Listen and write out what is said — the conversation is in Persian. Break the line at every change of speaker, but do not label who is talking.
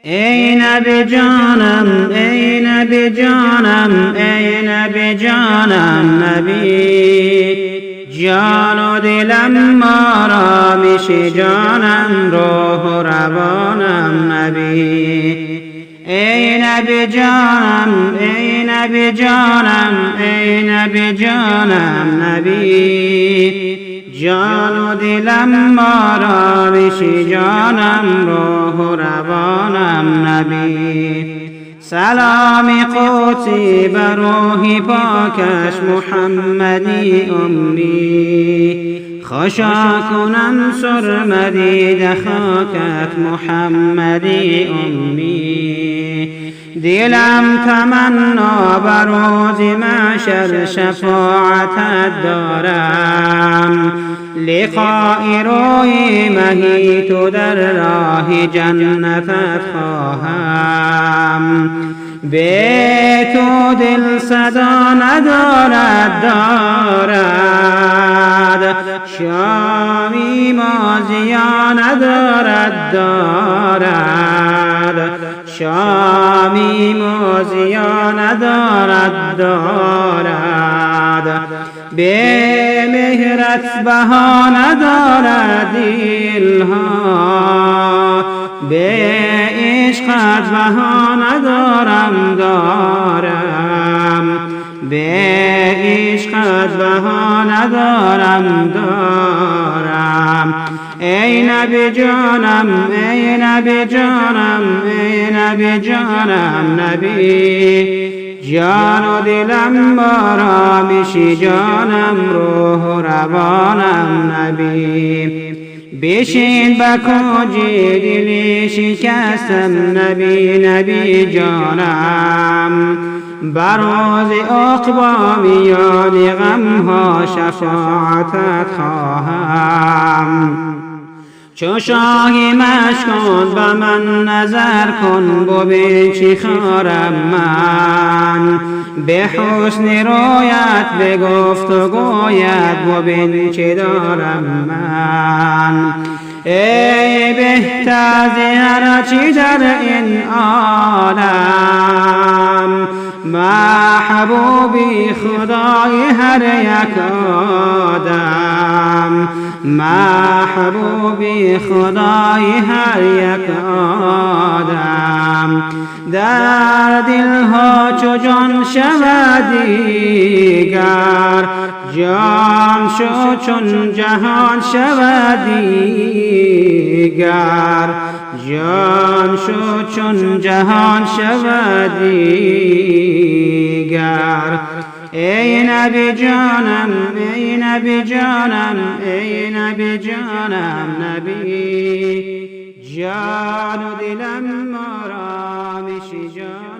ای نبی جانم، ای نبی جانم، ای نبی جانم، نبی جان و دلم ما را میشی جانم، روح و روانم نبی. ای نبی جانم، ای نبی جانم، ای نبی جانم، نبی جان و دلم ما را میشی جانم، روح و روانم نبی. سلامی قدسی بر روحی پاکش محمدی امی، خوشا کنم سرمدی خاکت محمدی امی. دلم تمنا بر روز محشر شفاعتت دارم، لقای روی مهی تو در راه جنتت خواهم. به تو دل صدا ندارد دارد، شامی مازیا ندارد دارد، شامی مازیا ندارد دارد. به مهرت بها ندارد دلها، به عشقت بها ندارم دارم، به عشقت بها ندارم دارم. ای نبی جانم، ای نبی جانم، ای نبی جانم، نبی جان و دلم ما را میشی جانم، روح و روانم نبی. بشین بکوجی دلی شکستم نبی، نبی جانم، بر روز عقبی میان غمها شفاعتت خواهم. چو شاهی مشکن به من نظر کن، ببین چی خارم من، به حسن رویت به گفت و گویت ببین چی دارم من. ای بهتر ز هر چی در این عالم، محبوبی خدای هر یک آدم، محبوبی خدای هر یک آدم. در دلها چو جان شود دیگر، جان شو چون جهان شود دیگر، جان شو چون جهان شود دیگر. ای نبی جانم، ای نبی جانم، ای نبی جانم، نبی جان و دلم ما را میشی جانم.